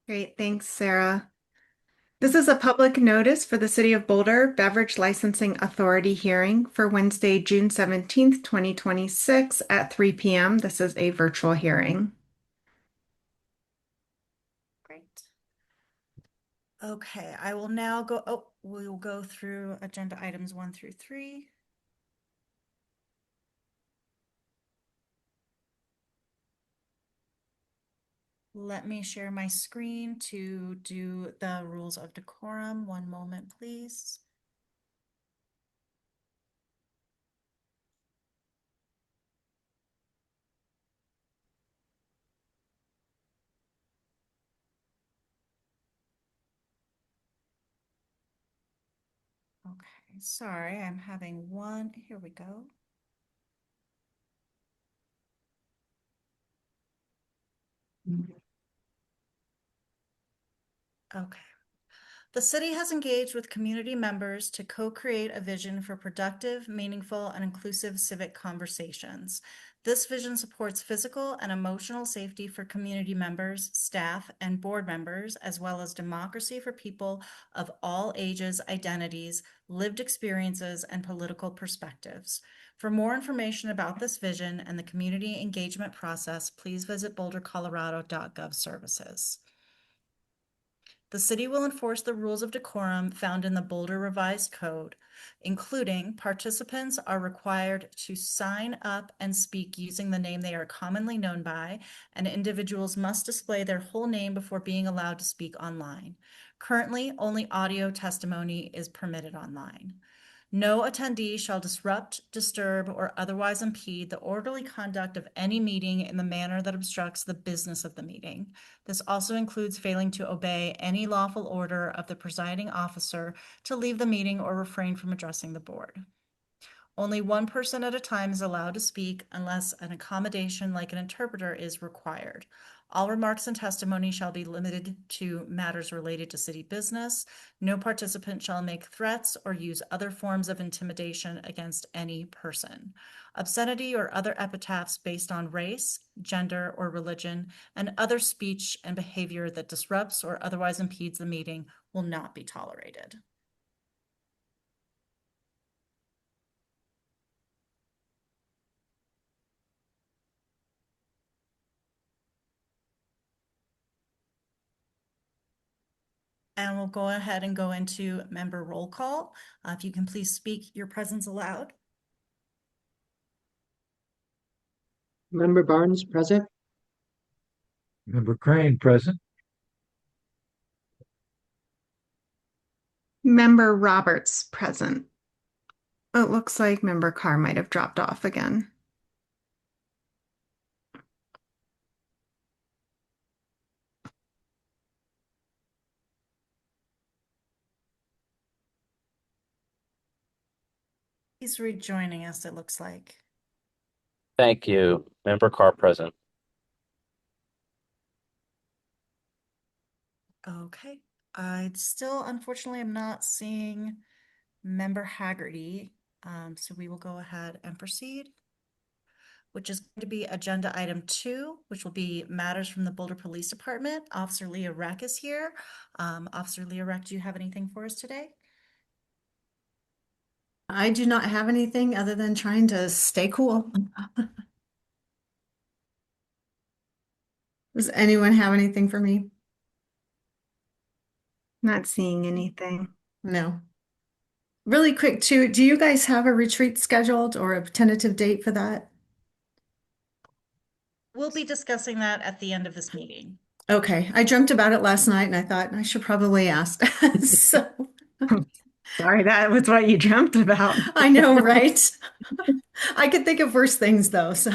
Great, thanks, Sarah. This is a public notice for the City of Boulder Beverage Licensing Authority hearing for Wednesday, June 17th, 2026 at 3 p.m. This is a virtual hearing. Great. Okay, I will now we will go through agenda items 1 through 3. Let me share my screen to do the rules of decorum. One moment, please. Okay, sorry, I'm having one. Here we go. Okay. The city has engaged with community members to co-create a vision for productive, meaningful, and inclusive civic conversations. This vision supports physical and emotional safety for community members, staff, and board members, as well as democracy for people of all ages, identities, lived experiences, and political perspectives. For more information about this vision and the community engagement process, please visit bouldercolorado.gov services. The city will enforce the rules of decorum found in the Boulder Revised Code, including participants are required to sign up and speak using the name they are commonly known by, and individuals must display their whole name before being allowed to speak online. Currently, only audio testimony is permitted online. No attendee shall disrupt, disturb, or otherwise impede the orderly conduct of any meeting in the manner that obstructs the business of the meeting. This also includes failing to obey any lawful order of the presiding officer to leave the meeting or refrain from addressing the board. Only one person at a time is allowed to speak unless an accommodation like an interpreter is required. All remarks and testimony shall be limited to matters related to city business. No participant shall make threats or use other forms of intimidation against any person. Obscenity or other epithets based on race, gender, or religion, and other speech and behavior that disrupts or otherwise impedes the meeting will not be tolerated. And we'll go ahead and go into member roll call. If you can please speak your presence aloud. Member Barnes, present. Member Crane, present. Member Roberts, present. It looks like Member Carr might have dropped off again. He's rejoining us, it looks like. Thank you. Member Carr present. Okay. I still, unfortunately, am not seeing Member Haggerty. So we will go ahead and proceed, which is going to be agenda item 2, which will be matters from the Boulder Police Department. Officer Leah Reck is here. Officer Leah Reck, do you have anything for us today? I do not have anything other than trying to stay cool. Does anyone have anything for me? Not seeing anything. No. Really quick, too, do you guys have a retreat scheduled or a tentative date for that? We'll be discussing that at the end of this meeting. Okay, I dreamt about it last night and I thought I should probably ask. So, Sorry, that was what you dreamt about. I know, right? I could think of worse things though, so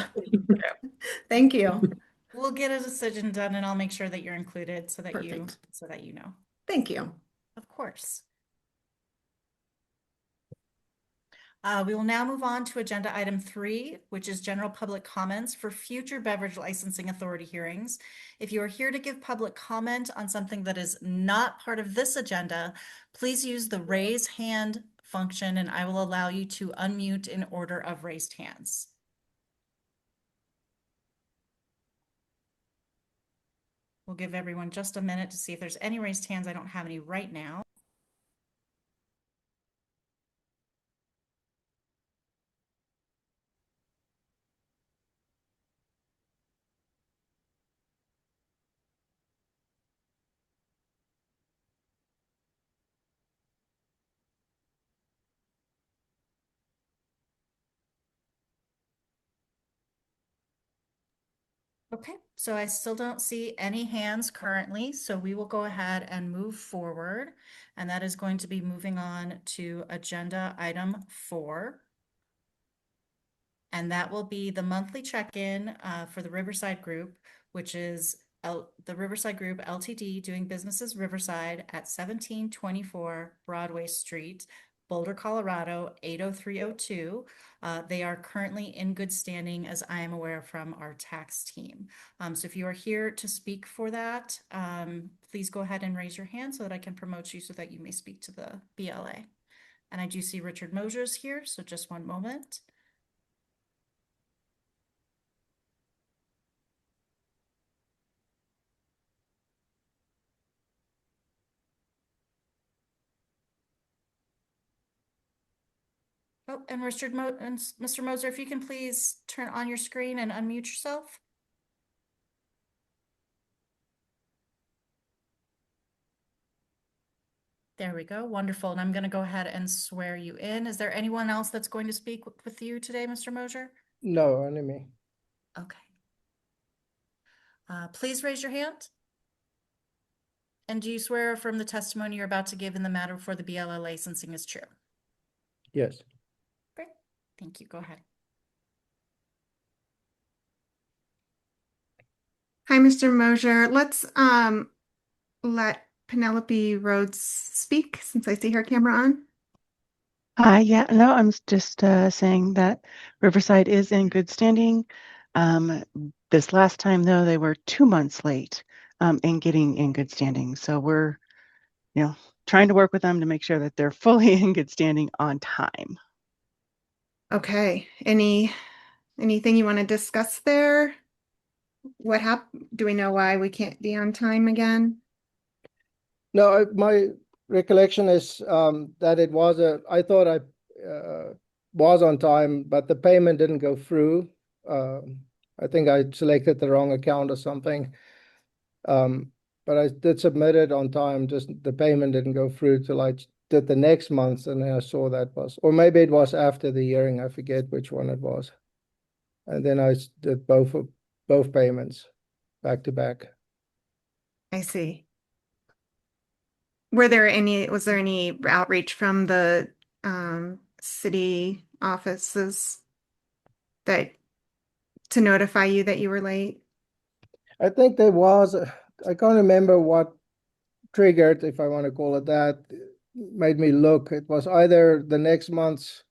thank you. We'll get a decision done and I'll make sure that you're included so that Perfect. you know. Thank you. Of course. We will now move on to agenda item 3, which is general public comments for future beverage licensing authority hearings. If you are here to give public comment on something that is not part of this agenda, please use the raise hand function and I will allow you to unmute in order of raised hands. We'll give everyone just a minute to see if there's any raised hands. I don't have any right now. Okay, so I still don't see any hands currently, so we will go ahead and move forward. And that is going to be moving on to agenda item 4. And that will be the monthly check-in for the Riverside Group, which is the Riverside Group LTD doing business as Riverside at 1724 Broadway Street, Boulder, Colorado, 80302. They are currently in good standing, as I am aware from our tax team. So if you are here to speak for that, please go ahead and raise your hand so that I can promote you so that you may speak to the BLA. And I do see Richard Mosier's here, so just one moment. Oh, and Mr. Moser, if you can please turn on your screen and unmute yourself. There we go. Wonderful. And I'm going to go ahead and swear you in. Is there anyone else that's going to speak with you today, Mr. Mosier? No, only me. Okay. Please raise your hand. And do you swear from the testimony you're about to give in the matter for the BLA licensing is true? Yes. Great. Thank you. Go ahead. Hi, Mr. Mosier. Let's let Penelope Rhodes speak since I see her camera on. Yeah, no, I'm just saying that Riverside is in good standing. This last time, though, they were 2 months late in getting in good standing. So we're, trying to work with them to make sure that they're fully in good standing on time. Okay. Anything you want to discuss there? What happened? Do we know why we can't be on time again? No, my recollection is that I thought I was on time, but the payment didn't go through. I think I selected the wrong account or something. But I did submit it on time, just the payment didn't go through till I did the next month, and then I saw that was, or maybe it was after the hearing, I forget which one it was. And then I did both payments back to back. I see. Was there any outreach from the city offices that to notify you that you were late? I think there was, I can't remember what triggered, if I want to call it that, made me look. It was either the next month's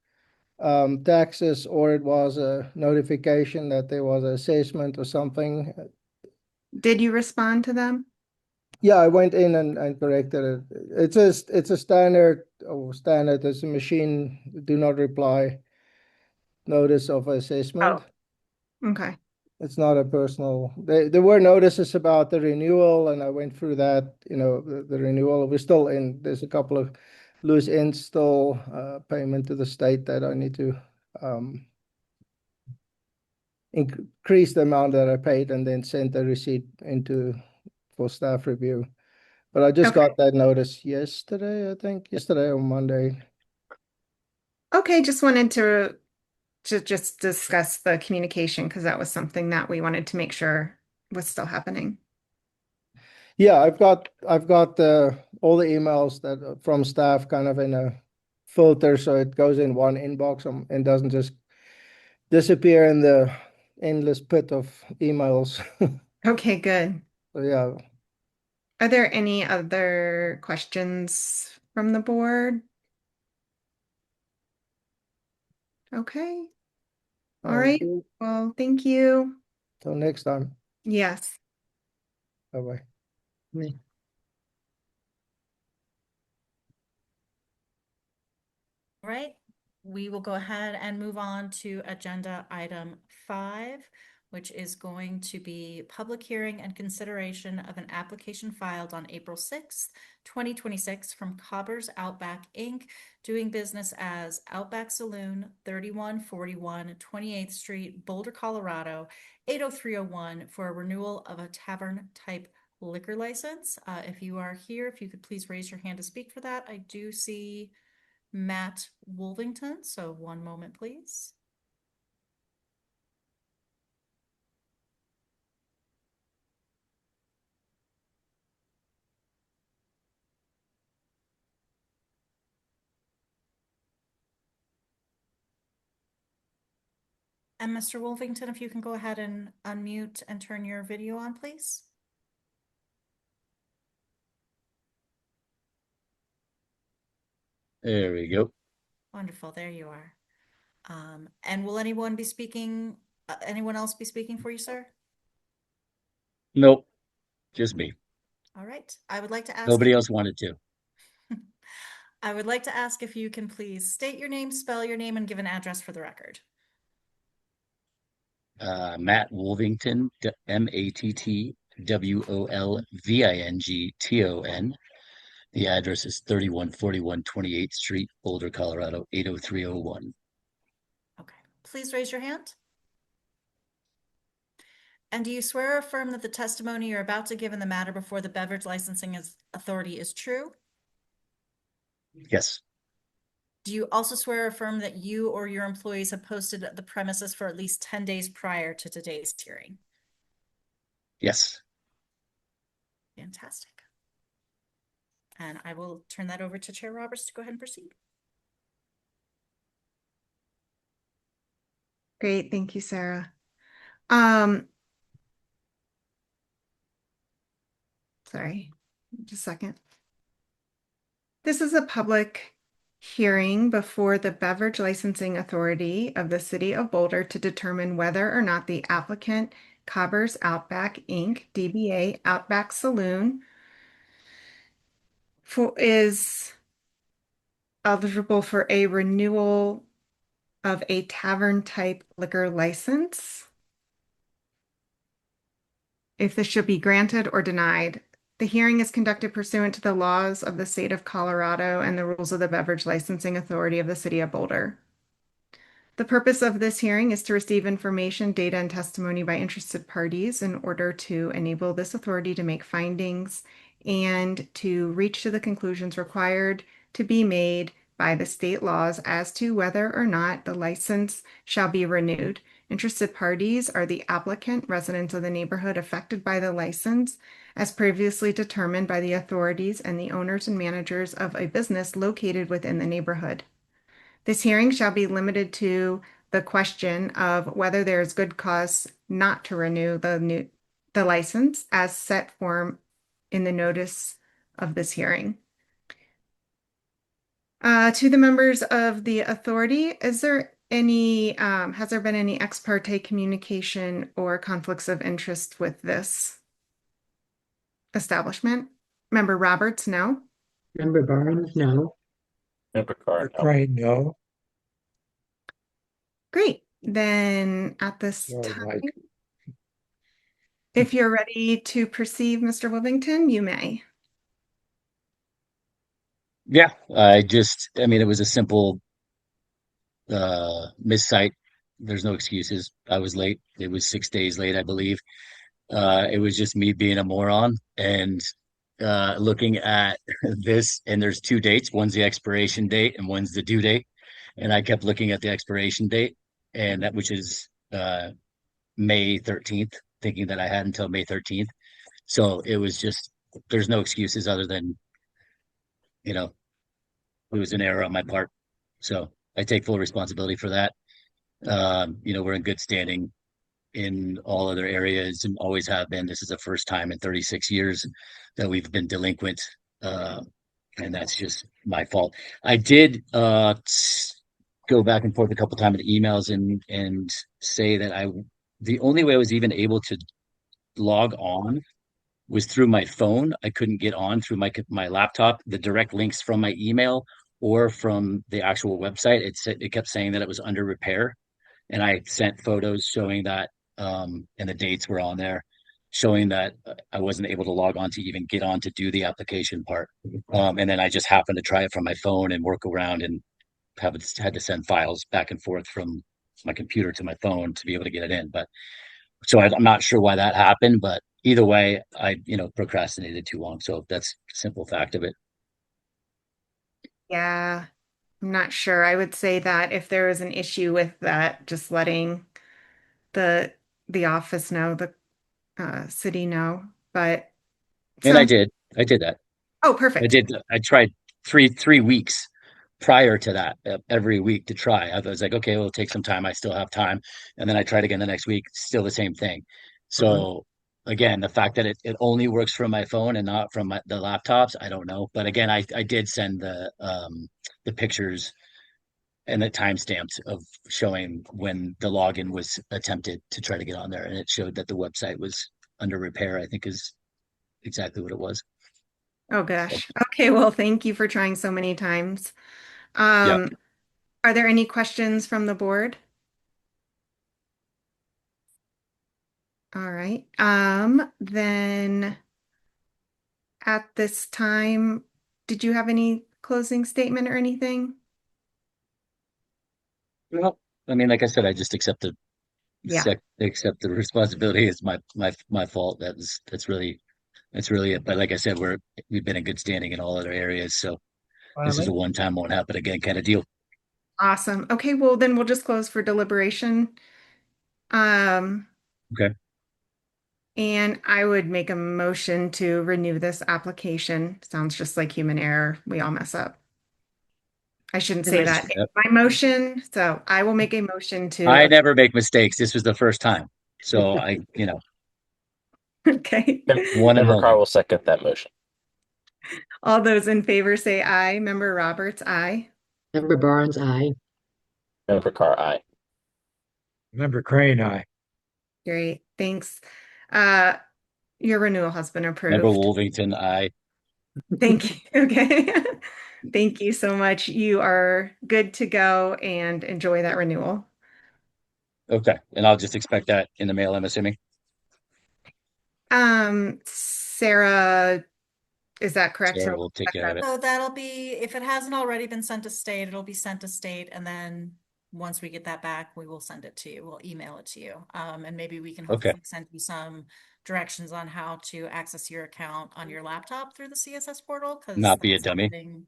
taxes, or it was a notification that there was an assessment or something. Did you respond to them? Yeah, I went in and corrected it. It's a standard, it's a machine do not reply notice of assessment. Oh, okay. It's not a personal, there were notices about the renewal, and I went through that, the renewal. We're still in, there's a couple of loose ends still, payment to the state that I need to increase the amount that I paid and then send the receipt for staff review. But I just Okay. got that notice yesterday, I think, yesterday or Monday. Okay, just wanted to just discuss the communication because that was something that we wanted to make sure was still happening. Yeah, I've got all the emails that from staff kind of in a filter, so it goes in one inbox and doesn't just disappear in the endless pit of emails. Okay, good. So yeah, Are there any other questions from the board? Okay. All right. till Well, thank you. next time. Yes. Bye bye. All right, we will go ahead and move on to agenda item 5, which is going to be public hearing and consideration of an application filed on April 6th, 2026 from Cobb's Outback Inc., doing business as Outback Saloon, 3141 28th Street, Boulder, Colorado, 80301, for a renewal of a tavern-type liquor license. If you are here, if you could please raise your hand to speak for that. I do see Matt Wolvington, so one moment, please. And Mr. Wolvington, if you can go ahead and unmute and turn your video on, please. There we go. Wonderful, there you are. And will anyone be speaking, anyone else be speaking for you, sir? Nope, just me. All right, I would like to ask. Nobody else wanted to. I would like to ask if you can please state your name, spell your name, and give an address for the record. Matt Wolvington, MattWolvington. The address is 3141 28th Street, Boulder, Colorado, 80301. Okay, please raise your hand. And do you swear or affirm that the testimony you're about to give in the matter before the Beverage Licensing Authority is true? Yes, Do you also swear or affirm that you or your employees have posted at the premises for at least 10 days prior to today's hearing? yes. Fantastic. And I will turn that over to Chair Roberts to go ahead and proceed. Great, thank you, Sarah. Sorry, just a second. This is a public hearing before the Beverage Licensing Authority of the City of Boulder to determine whether or not the applicant, Cobb's Outback Inc., DBA Outback Saloon, is eligible for a renewal of a tavern-type liquor license. If this should be granted or denied. The hearing is conducted pursuant to the laws of the state of Colorado and the rules of the Beverage Licensing Authority of the City of Boulder. The purpose of this hearing is to receive information, data, and testimony by interested parties in order to enable this authority to make findings and to reach to the conclusions required to be made by the state laws as to whether or not the license shall be renewed. Interested parties are the applicant, residents of the neighborhood affected by the license, as previously determined by the authorities, and the owners and managers of a business located within the neighborhood. This hearing shall be limited to the question of whether there is good cause not to renew the license as set forth in the notice of this hearing. To the members of the authority, has there been any ex parte communication or conflicts of interest with this establishment? Member Roberts, no. Member Barnes, no. Member Carr, no. Crane, no. Great. Then at this Sorry, time, Mike. if you're ready to proceed, Mr. Wivington, you may. Yeah, I mean, it was a simple missite. There's no excuses. I was late. It was 6 days late, I believe. It was just me being a moron and looking at this, and there's two dates. One's the expiration date and one's the due date. And I kept looking at the expiration date, and that which is May 13th, thinking that I had until May 13th. So it was just, there's no excuses other than, you know, it was an error on my part. So I take full responsibility for that. We're in good standing in all other areas and always have been. This is the first time in 36 years that we've been delinquent. And that's just my fault. I did go back and forth a couple times in emails and say that the only way I was even able to log on was through my phone. I couldn't get on through my laptop. The direct links from my email or from the actual website, it kept saying that it was under repair. And I sent photos showing that and the dates were on there, showing that I wasn't able to log on to even get on to do the application part. And then I just happened to try it from my phone and work around and had to send files back and forth from my computer to my phone to be able to get it in. But so I'm not sure why that happened, but either way, I procrastinated too long. So that's a simple fact of it. Yeah, I'm not sure. I would say that if there was an issue with that, just letting the the office know, the city know. But And sounds, I did that. oh, perfect. I tried three weeks prior to that, every week to try. I was like, okay, well, it'll take some time. I still have time. And then I tried again the next week, still the same thing. So again, the fact that it only works from my phone and not from the laptops, I don't know. But again, I did send the pictures and the timestamps of showing when the login was attempted to try to get on there. And it showed that the website was under repair, I think is exactly what it was. Oh So gosh. Okay, well, thank you for trying so many times. yeah. Um, are there any questions from the board? All right. Then at this time, did you have any closing statement or anything? Well, I mean, like I said, I just Yeah. accept the responsibility. It's my fault. That's really it. But like I said, we've been in good standing in all other areas, so this is a one time, won't happen again kind of deal. Awesome. Okay, well, then we'll just close for deliberation. Um, Okay, and I would make a motion to renew this application. Sounds just like human error. We all mess up. I shouldn't say that in Yep. my motion, so I will make a motion I to, never make mistakes. This was the first time, so okay. one and Member Carr only. will second that motion. All those in favor say aye. Member Roberts, aye. Member Barnes, aye. Member Carr, aye. Member Crane, aye. Great, thanks. Uh, your renewal has been Member approved. Wolvington, I. Thank you. Okay. Thank you so much. You are good to go and enjoy that renewal. Okay, and I'll just expect that in the mail. I'm assuming. Sarah, is that correct? Sarah Sarah, will take care of it. So that'll be, if it hasn't already been sent to state, it'll be sent to state, and then once we get that back, we will send it to you. We'll email it to you. And maybe we can Okay, hopefully send you some directions on how to access your account on your laptop through the CSS portal, because not be a that's dummy. something.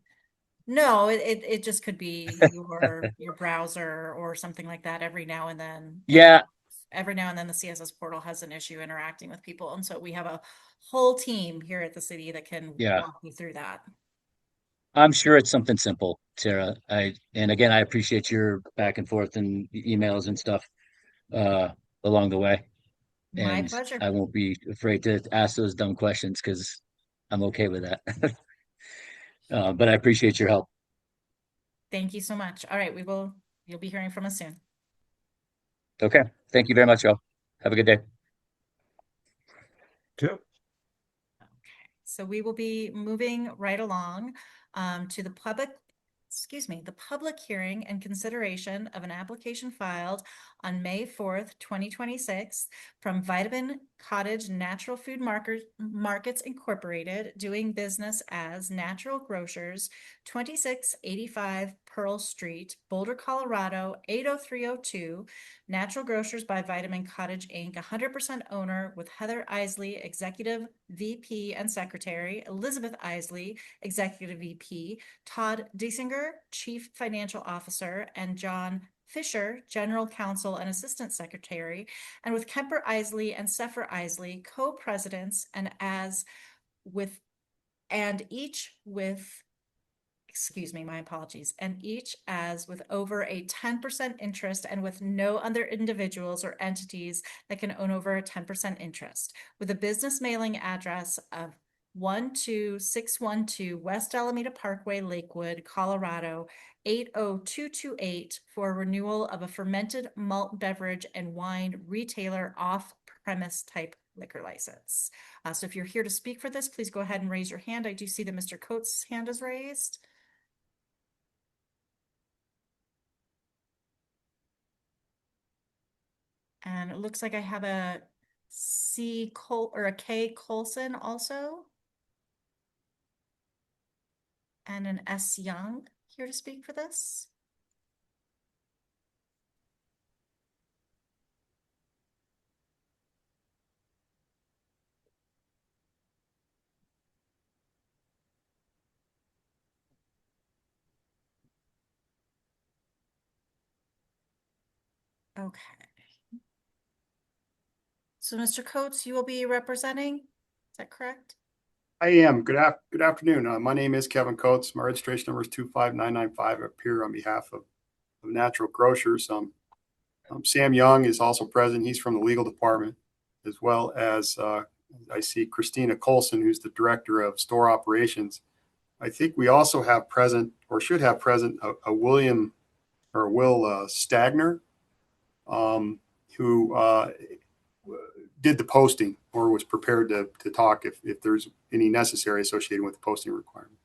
No, it just could be your browser or something like that every now and then. Yeah, Every now and then the CSS portal has an issue interacting with people. And so we have a whole team here at the city that can yeah. walk you through that. I'm sure it's something simple, Sarah. And again, I appreciate your back and forth and emails and stuff uh along the way. My And pleasure. I won't be afraid to ask those dumb questions because I'm okay with that. But I appreciate your help. Thank you so much. All right, you'll be hearing from us soon. Okay. Thank you very much, y'all. Have a good day. Two. So we will be moving right along to the public hearing and consideration of an application filed on May 4th, 2026 from Vitamin Cottage Natural Food Markets Incorporated, doing business as Natural Grocers, 2685 Pearl Street, Boulder, Colorado, 80302. Natural Grocers by Vitamin Cottage Inc., 100% owner, with Heather Isley, Executive VP and Secretary, Elizabeth Isley, Executive VP, Todd Diesinger, Chief Financial Officer, and John Fisher, General Counsel and Assistant Secretary, and with Kemper Isley and Sefer Isley, co-presidents, each with excuse me, my apologies, and each as with over a 10% interest and with no other individuals or entities that can own over a 10% interest, with a business mailing address of 12612 West Alameda Parkway, Lakewood, Colorado, 80228, for renewal of a fermented malt beverage and wine retailer off-premise type liquor license. So if you're here to speak for this, please go ahead and raise your hand. I do see that Mr. Coates' hand is raised. And it looks like I have a C Col or a K Colson also. And an S Young here to speak for this. Okay. So Mr. Coates, you will be representing, is that correct? I am. Good afternoon. My name is Kevin Coates. My registration number is 25995. I appear on behalf of Natural Grocers. Sam Young is also present. He's from the legal department, as well as I see Christina Colson, who's the director of store operations. I think we also have present, or should have present, a William or Will Stagner, who did the posting or was prepared to talk if there's any necessary associated with the posting requirement.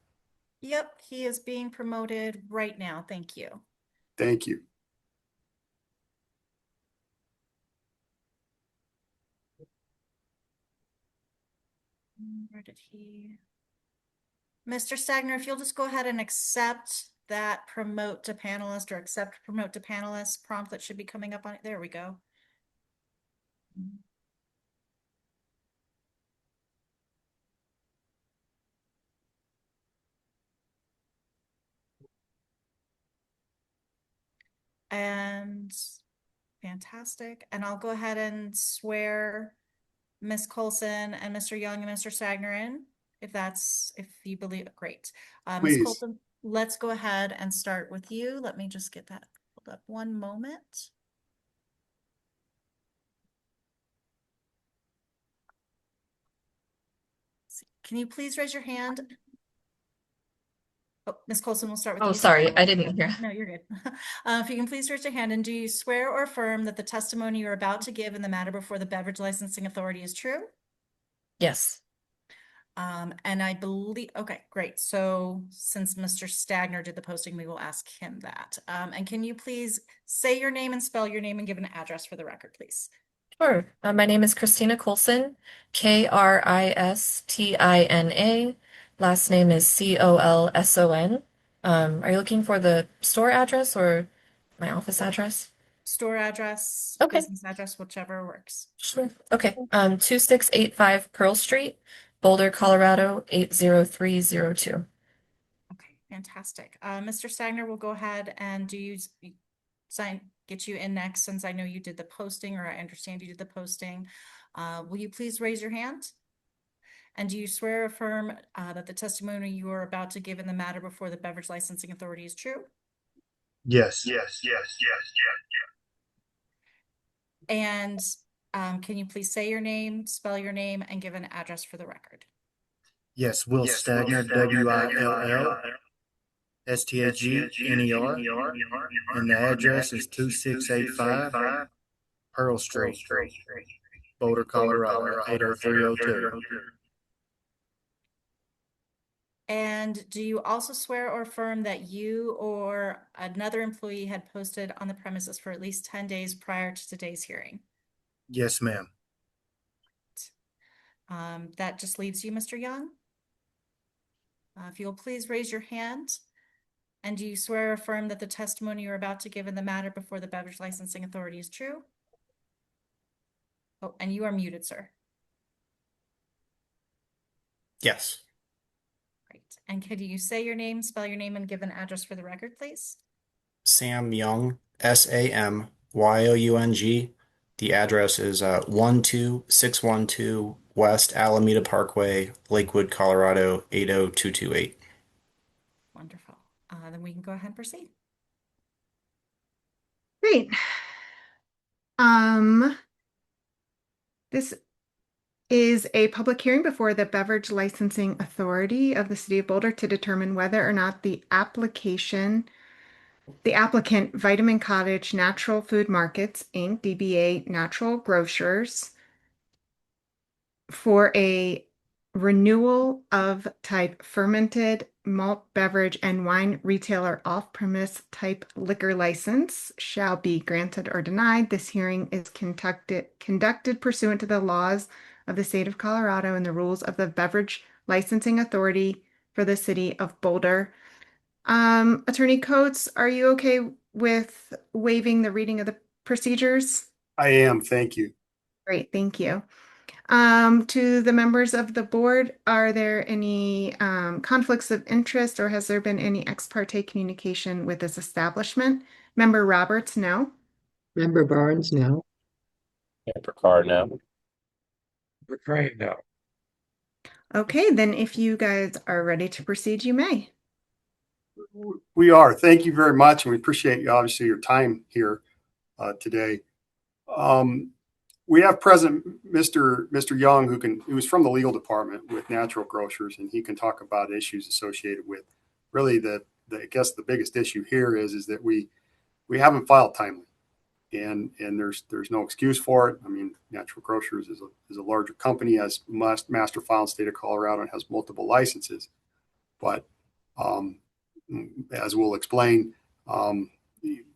Yep, he is being promoted right now. Thank you. Thank you. Where did he? Mr. Stagner, if you'll just go ahead and accept that promote to panelist or accept promote to panelist prompt that should be coming up on it. There we go. And fantastic. And I'll go ahead and swear Miss Colson and Mr. Young and Mr. Stagner in, if you believe it. Great. Miss Please. Colson, let's go ahead and start with you. Let me just get that pulled up one moment. Can you please raise your hand? Oh, Ms. Colson, we'll start with you. Oh, sorry, I didn't hear. No, you're good. If you can please raise your hand, and do you swear or affirm that the testimony you're about to give in the matter before the Beverage Licensing Authority is true? Yes. And I believe, okay, great. So since Mr. Stagner did the posting, we will ask him that. And can you please say your name and spell your name and give an address for the record, please? Sure. My name is Christina Colson, Kristina. Last name is Colson. Are you looking for the store address or my office address? Store address, Okay. business address, whichever works. Sure. Okay. 2685 Pearl Street, Boulder, Colorado 80302. Okay, fantastic. Mr. Stagner, will go ahead and get you in next, since I know you did the posting, or I understand you did the posting. Will you please raise your hand? And do you swear or affirm that the testimony you are about to give in the matter before the Beverage Licensing Authority is true? Yes. And can you please say your name, spell your name, and give an address for the record? Yes, Will Stagner, WILLSTAGNER, and the address is 2685 Pearl Street, Boulder, Colorado 80302. And do you also swear or affirm that you or another employee had posted on the premises for at least 10 days prior to today's hearing? Yes, ma'am. That just leaves you, Mr. Young. If you'll please raise your hand. And do you swear or affirm that the testimony you're about to give in the matter before the Beverage Licensing Authority is true? Oh, and you are muted, sir. Yes. Great. And could you say your name, spell your name, and give an address for the record, please? Sam Young, SAMYOUNG. The address is 12612 West Alameda Parkway, Lakewood, Colorado 80228. Wonderful. Then we can go ahead and proceed. Great. This is a public hearing before the Beverage Licensing Authority of the City of Boulder to determine whether or not the applicant, Vitamin Cottage Natural Food Markets, Inc., DBA Natural Grocers, for a renewal of type fermented malt beverage and wine retailer off-premise type liquor license shall be granted or denied. This hearing is conducted pursuant to the laws of the state of Colorado and the rules of the Beverage Licensing Authority for the city of Boulder. Attorney Coates, are you okay with waiving the reading of the procedures? I am. Thank you. Great, thank you. To the members of the board, are there any conflicts of interest or has there been any ex parte communication with this establishment? Member Roberts, no. Member Barnes, no. Member Carr, no. Member Crane, no. Okay, then if you guys are ready to proceed, you may. We are. Thank you very much. And we appreciate you, obviously, your time here today. We have present Mr. Young, who's from the legal department with Natural Grocers, and he can talk about issues associated with really I guess the biggest issue here is that we haven't filed timely, and there's no excuse for it. I mean, Natural Grocers is a larger company, has master file in the state of Colorado, and has multiple licenses, but as we'll explain,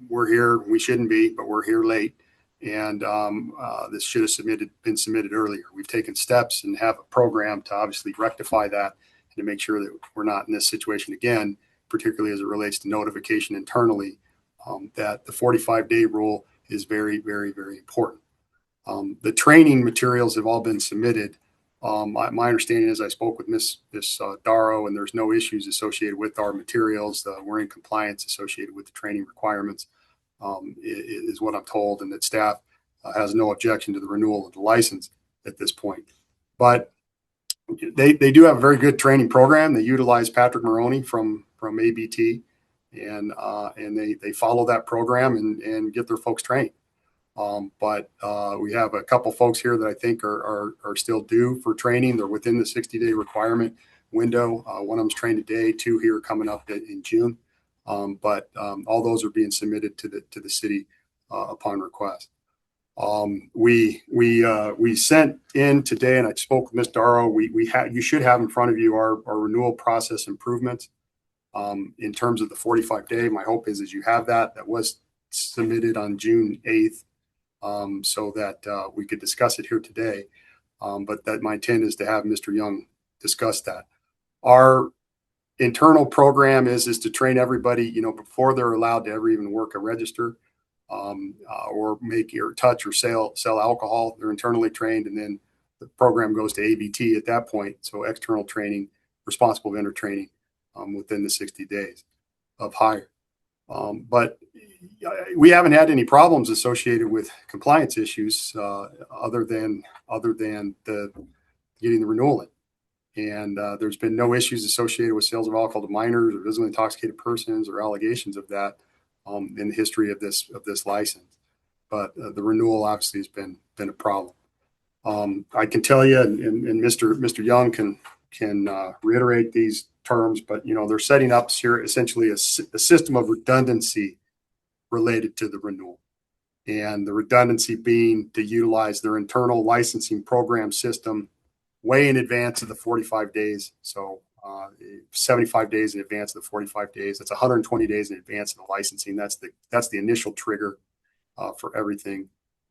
we're here. We shouldn't be, but we're here late. And this should have been submitted earlier. We've taken steps and have a program to obviously rectify that and to make sure that we're not in this situation again, particularly as it relates to notification internally, that the 45-day rule is very, very, very important. The training materials have all been submitted. My understanding is I spoke with Miss Darrow, and there's no issues associated with our materials. We're in compliance associated with the training requirements. Is what I'm told, and that staff has no objection to the renewal of the license at this point. But they do have a very good training program. They utilize Patrick Maroney from ABT, and they follow that program and get their folks trained. But we have a couple folks here that I think are still due for training. They're within the 60-day requirement window. One of them's trained today, two here coming up in June. But all those are being submitted to the city upon request. We sent in today, and I spoke with Ms. Darrow. You should have in front of you our renewal process improvements in terms of the 45-day. My hope is you have that. That was submitted on June 8th, so that we could discuss it here today. But that my intent is to have Mr. Young discuss that. Our internal program is to train everybody, before they're allowed to ever even work a register, or make or touch or sell alcohol. They're internally trained, and then the program goes to ABT at that point. So external training, responsible vendor training, within the 60 days of hire. But we haven't had any problems associated with compliance issues, other than getting the renewal in. And there's been no issues associated with sales of alcohol to minors or visibly intoxicated persons or allegations of that in the history of this license. But the renewal obviously has been a problem. I can tell you, and Mr. Young can reiterate these terms, but they're setting up here essentially a system of redundancy related to the renewal, and the redundancy being to utilize their internal licensing program system way in advance of the 45 days. So 75 days in advance of the 45 days. That's 120 days in advance of the licensing. That's the initial trigger for everything.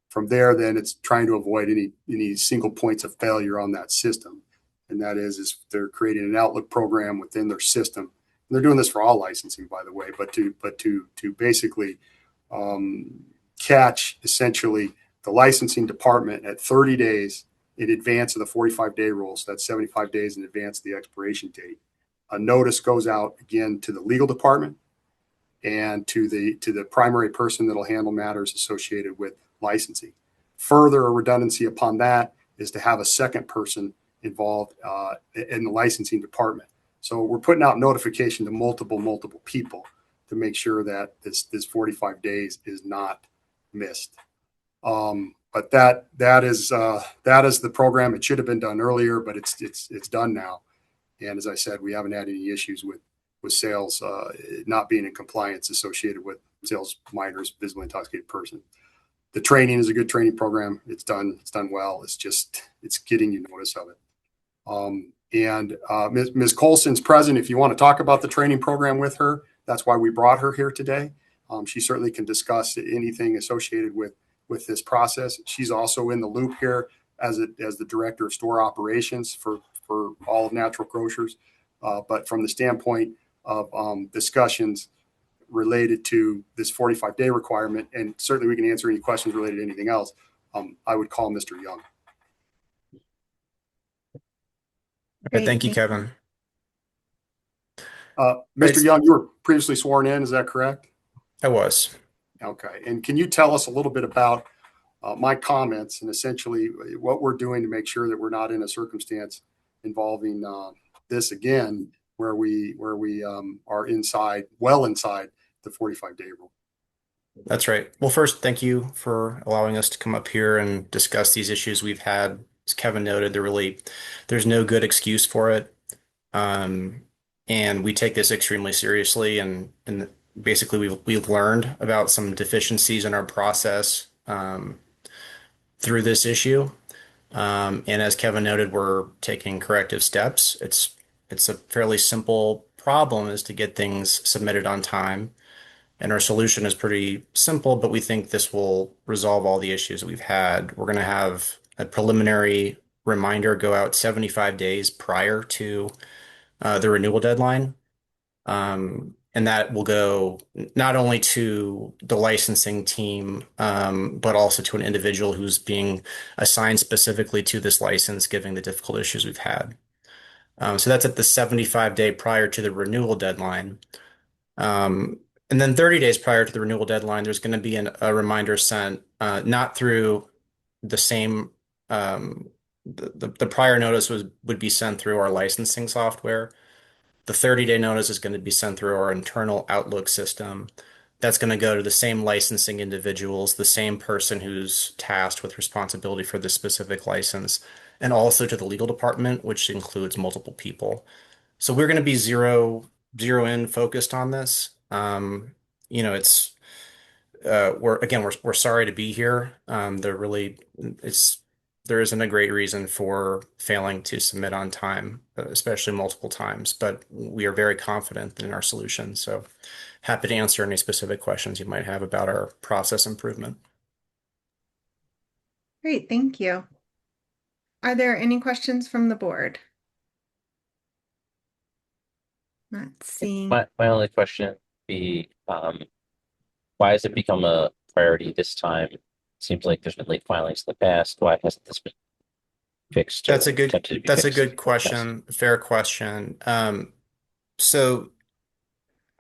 From there, then it's trying to avoid any single points of failure on that system. And that is they're creating an Outlook program within their system. And they're doing this for all licensing, by the way, but to basically catch essentially the licensing department at 30 days in advance of the 45-day rule. So that's 75 days in advance of the expiration date. A notice goes out again to the legal department and to the primary person that'll handle matters associated with licensing. Further, a redundancy upon that is to have a second person involved in the licensing department. So we're putting out notification to multiple people to make sure that this 45 days is not missed. But that is the program. It should have been done earlier, but it's done now. And as I said, we haven't had any issues with sales not being in compliance associated with sales minors, visibly intoxicated person. The training is a good training program. It's done well. It's getting you notice of it. Ms. Colson's present. If you want to talk about the training program with her, that's why we brought her here today. She certainly can discuss anything associated with this process. She's also in the loop here as the director of store operations for all of Natural Grocers. But from the standpoint of discussions related to this 45-day requirement, and certainly we can answer any questions related to anything else, I would call Mr. Young. Okay, thank you, Kevin. Mr. Young, you were previously sworn in, is that correct? I was. Okay. And can you tell us a little bit about my comments and essentially what we're doing to make sure that we're not in a circumstance involving this again, where we are well inside the 45-day rule? That's right. Well, first, thank you for allowing us to come up here and discuss these issues we've had. As Kevin noted, there's no good excuse for it. And we take this extremely seriously, and basically we've learned about some deficiencies in our process through this issue. And as Kevin noted, we're taking corrective steps. It's a fairly simple problem, is to get things submitted on time. And our solution is pretty simple, but we think this will resolve all the issues that we've had. We're going to have a preliminary reminder go out 75 days prior to the renewal deadline. And that will go not only to the licensing team, but also to an individual who's being assigned specifically to this license, given the difficult issues we've had. So that's at the 75-day prior to the renewal deadline. And then 30 days prior to the renewal deadline, there's going to be a reminder sent, not through the same, the prior notice would be sent through our licensing software. The 30-day notice is going to be sent through our internal Outlook system. That's going to go to the same licensing individuals, the same person who's tasked with responsibility for this specific license, and also to the legal department, which includes multiple people. So we're going to be zero in focused on this. It's we're sorry to be here. There isn't a great reason for failing to submit on time, especially multiple times, but we are very confident in our solution. So happy to answer any specific questions you might have about our process improvement. Great, thank you. Are there any questions from the board? Not seeing. My only question would be, why has it become a priority this time? It seems like there's been late filings in the past. Why hasn't this been fixed? That's a good question. Fair question. So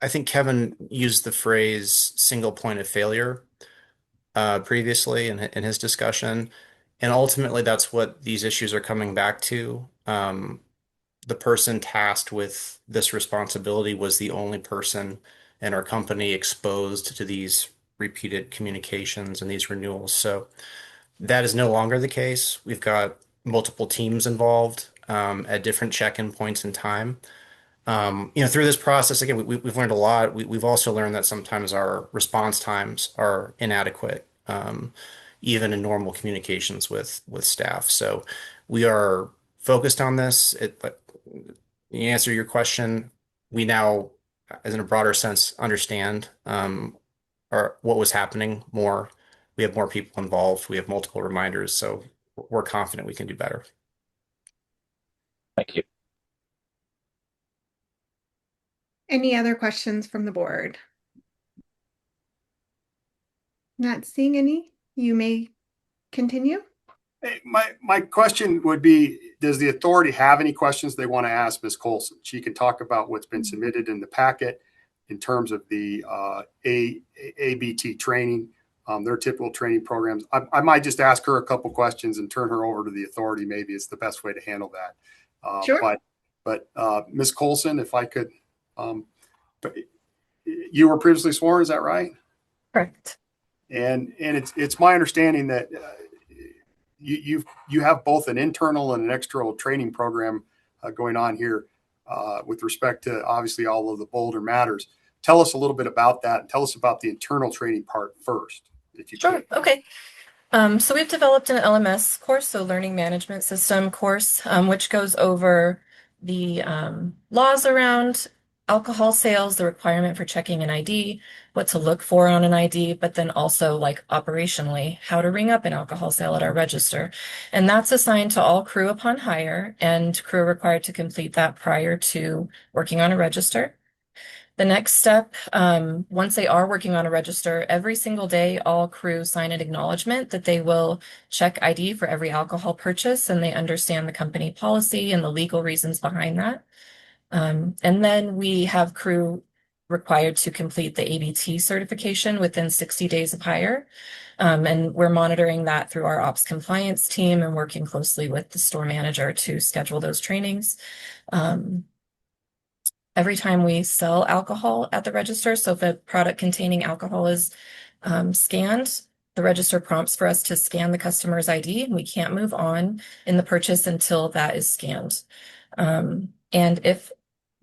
I think Kevin used the phrase single point of failure previously in his discussion. And ultimately, that's what these issues are coming back to. The person tasked with this responsibility was the only person in our company exposed to these repeated communications and these renewals. So that is no longer the case. We've got multiple teams involved at different check-in points in time. Through this process, again, we've learned a lot. We've also learned that sometimes our response times are inadequate, even in normal communications with staff. So we are focused on this. But to answer your question, we now, as in a broader sense, understand what was happening more. We have more people involved. We have multiple reminders, so we're confident we can do better. Thank you. Any other questions from the board? Not seeing any. You may continue. My question would be, does the authority have any questions they want to ask Ms. Colson? She can talk about what's been submitted in the packet in terms of the ABT training, their typical training programs. I might just ask her a couple questions and turn her over to the authority. Maybe it's the best way to handle that. Sure. But Ms. Colson, if I could, you were previously sworn, is that right? Correct. And it's my understanding that you have both an internal and an external training program going on here with respect to obviously all of the Boulder matters. Tell us a little bit about that, and tell us about the internal training part first, if you Sure. could. Okay. So we've developed an LMS course, so learning management system course, which goes over the laws around alcohol sales, the requirement for checking an ID, what to look for on an ID, but then also like operationally, how to ring up an alcohol sale at our register. And that's assigned to all crew upon hire, and crew are required to complete that prior to working on a register. The next step, once they are working on a register, every single day, all crew sign an acknowledgement that they will check ID for every alcohol purchase, and they understand the company policy and the legal reasons behind that. And then we have crew required to complete the ABT certification within 60 days of hire. And we're monitoring that through our ops compliance team and working closely with the store manager to schedule those trainings. Every time we sell alcohol at the register, so if a product containing alcohol is scanned, the register prompts for us to scan the customer's ID, and we can't move on in the purchase until that is scanned. And if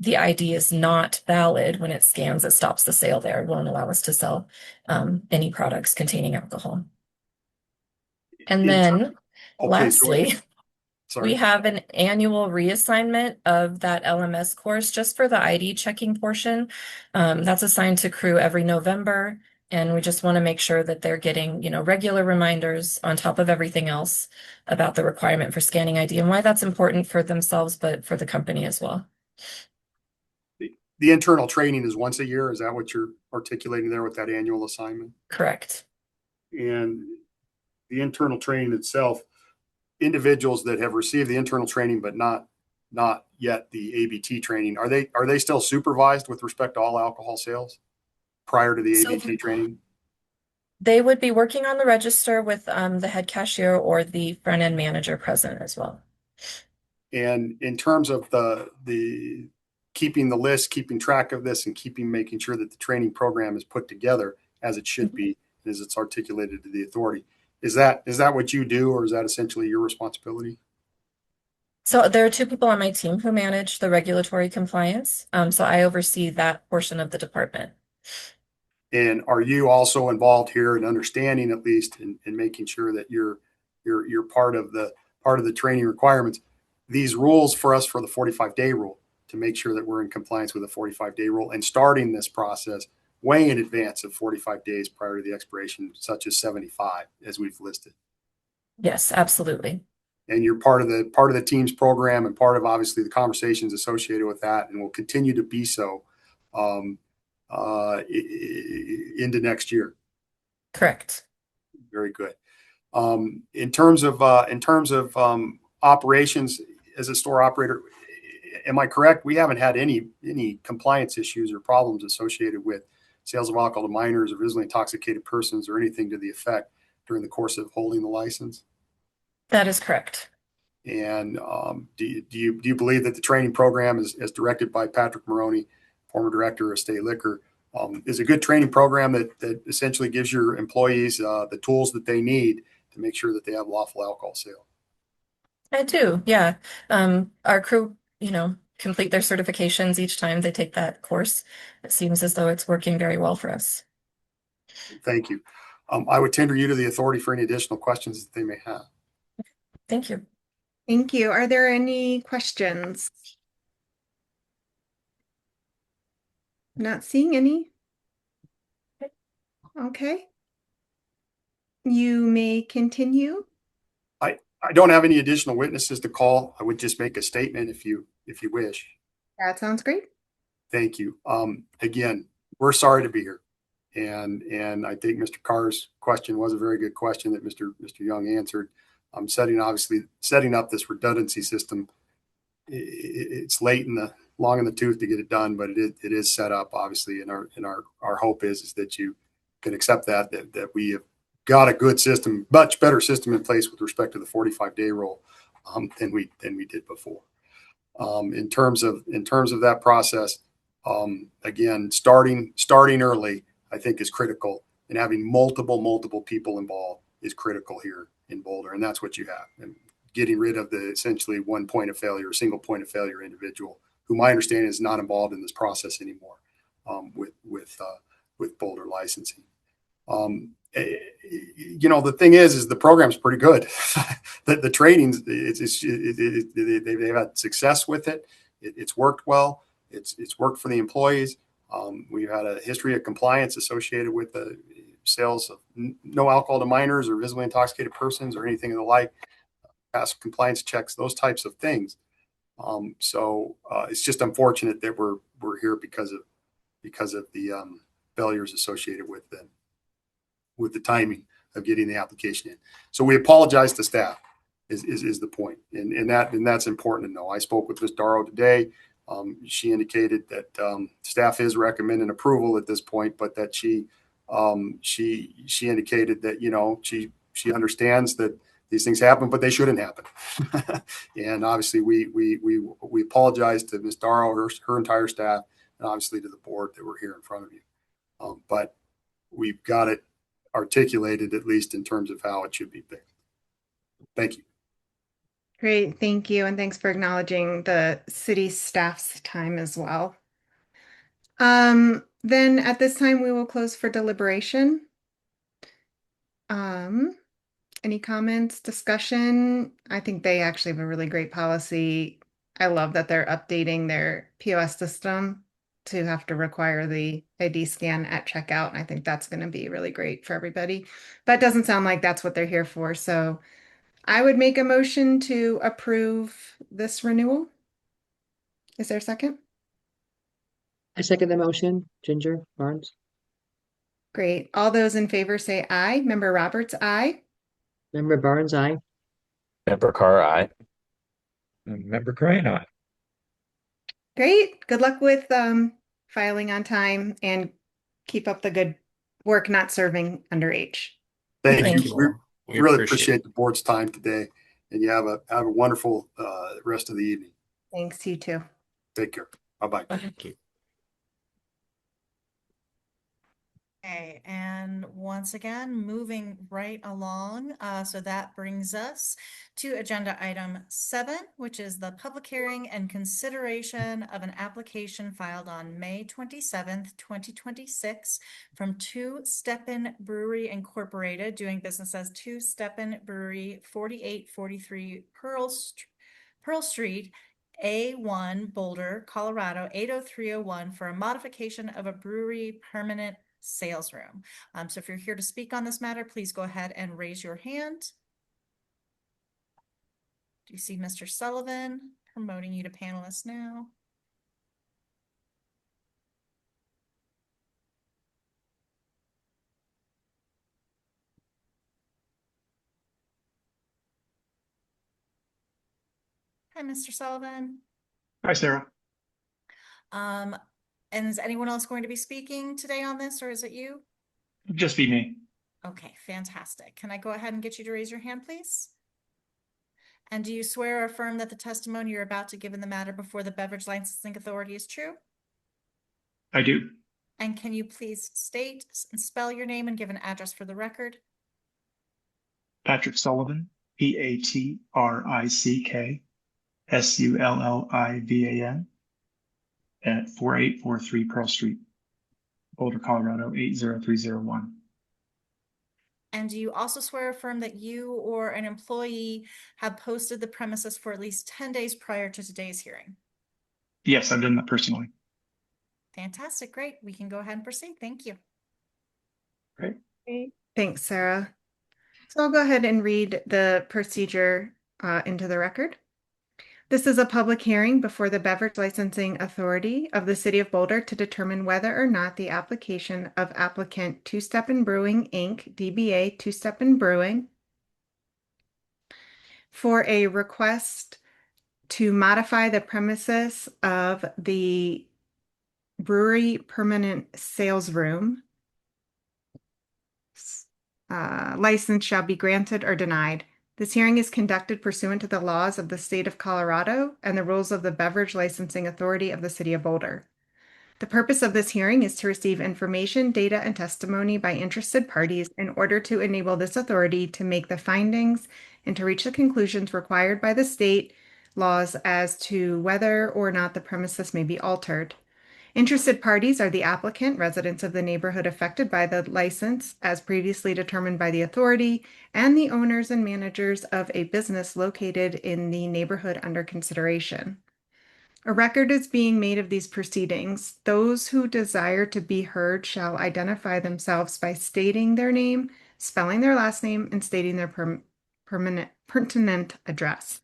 the ID is not valid when it scans, it stops the sale there. It won't allow us to sell any products containing alcohol. And then please go ahead. lastly, Sorry. we have an annual reassignment of that LMS course just for the ID checking portion. That's assigned to crew every November, and we just want to make sure that they're getting, regular reminders on top of everything else about the requirement for scanning ID and why that's important for themselves, but for the company as well. The internal training is once a year. Is that what you're articulating there with that annual assignment? Correct. And the internal training itself, individuals that have received the internal training but not yet the ABT training, are they still supervised with respect to all alcohol sales prior to the ABT training? They would be working on the register with the head cashier or the front end manager present as well. And in terms of the keeping the list, keeping track of this, and making sure that the training program is put together as it should be, as it's articulated to the authority. Is that what you do, or is that essentially your responsibility? So there are two people on my team who manage the regulatory compliance. So I oversee that portion of the department. And are you also involved here in understanding, at least, in making sure that you're part of the training requirements? These rules for us for the 45-day rule, to make sure that we're in compliance with the 45-day rule and starting this process way in advance of 45 days prior to the expiration, such as 75, as we've listed. Yes, absolutely. And you're part of the team's program and part of obviously the conversations associated with that, and will continue to be so into next year. Correct. Very good. In terms of operations as a store operator, am I correct? We haven't had any compliance issues or problems associated with sales of alcohol to minors or visually intoxicated persons or anything to the effect during the course of holding the license? That is correct. And do you believe that the training program, as directed by Patrick Maroney, former director of State Liquor, is a good training program that essentially gives your employees the tools that they need to make sure that they have lawful alcohol sale? I do, yeah. Our crew, complete their certifications each time they take that course. It seems as though it's working very well for us. Thank you. I would tender you to the authority for any additional questions that they may have. Thank you. Thank you. Are there any questions? Not seeing any. Okay. You may continue. I don't have any additional witnesses to call. I would just make a statement if you wish. That sounds great. Thank you. Again, we're sorry to be here. And I think Mr. Carr's question was a very good question that Mr. Young answered. Setting up this redundancy system. It's long in the tooth to get it done, but it is set up obviously. And our hope is that you can accept that we have got a good system, much better system in place with respect to the 45-day rule than we did before. In terms of that process, again, starting early, I think, is critical, and having multiple people involved is critical here in Boulder, and that's what you have. And getting rid of the essentially one point of failure, single point of failure individual, who my understanding is not involved in this process anymore with Boulder licensing. the thing is the program's pretty good. The trainings, they've had success with it. It's worked well. It's worked for the employees. We've had a history of compliance associated with the sales of no alcohol to minors or visibly intoxicated persons or anything of the like, past compliance checks, those types of things. So it's just unfortunate that we're here because of the failures associated with the timing of getting the application in. So we apologize to staff is the point. And that's important to know. I spoke with Ms. Darrow today. She indicated that staff is recommending approval at this point, but that she indicated that, she understands that these things happen, but they shouldn't happen. And obviously we apologize to Ms. Darrow, her entire staff, and obviously to the board that we're here in front of you. But we've got it articulated, at least in terms of how it should be fixed. Thank you. Great, thank you, and thanks for acknowledging the city staff's time as well. Then at this time, we will close for deliberation. Any comments, discussion? I think they actually have a really great policy. I love that they're updating their POS system to have to require the ID scan at checkout. And I think that's going to be really great for everybody. But it doesn't sound like that's what they're here for. So I would make a motion to approve this renewal. Is there a second? I second the motion. Ginger Barnes. Great. All those in favor say aye. Member Roberts, aye. Member Barnes, aye. Member Carr, aye. Member Crane, aye. Great. Good luck with filing on time and keep up the good work not serving underage. Thank Thank you. you. We really appreciate the board's time today, and you have a wonderful rest of the evening. Thanks, you too. Take care. Bye-bye. Thank you. Okay, and once again, moving right along. So that brings us to agenda item 7, which is the public hearing and consideration of an application filed on May 27th, 2026 from Two Steppen Brewery Incorporated, doing business as Two Steppen Brewery, 4843 Pearl Street, A1 Boulder, Colorado, 80301 for a modification of a brewery permanent sales room. So if you're here to speak on this matter, please go ahead and raise your hand. Do you see Mr. Sullivan? Promoting you to panelist now. Hi, Mr. Sullivan. Hi, Sarah. And is anyone else going to be speaking today on this, or is it you? Just be me. Okay, fantastic. Can I go ahead and get you to raise your hand, please? And do you swear or affirm that the testimony you're about to give in the matter before the Beverage Licensing Authority is true? I do. And can you please state and spell your name and give an address for the record? Patrick Sullivan, PatrickSullivan, at 4843 Pearl Street, Boulder, Colorado, 80301. And do you also swear or affirm that you or an employee have posted the premises for at least 10 days prior to today's hearing? Yes, I've done that personally. Fantastic, great. We can go ahead and proceed. Thank you. Great. Great. Thanks, Sarah. So I'll go ahead and read the procedure into the record. This is a public hearing before the Beverage Licensing Authority of the City of Boulder to determine whether or not the application of applicant Two Steppen Brewing, Inc., DBA Two Steppen Brewing, for a request to modify the premises of the brewery permanent sales room license shall be granted or denied. This hearing is conducted pursuant to the laws of the state of Colorado and the rules of the Beverage Licensing Authority of the City of Boulder. The purpose of this hearing is to receive information, data, and testimony by interested parties in order to enable this authority to make the findings and to reach the conclusions required by the state laws as to whether or not the premises may be altered. Interested parties are the applicant, residents of the neighborhood affected by the license as previously determined by the authority, and the owners and managers of a business located in the neighborhood under consideration. A record is being made of these proceedings. Those who desire to be heard shall identify themselves by stating their name, spelling their last name, and stating their pertinent address.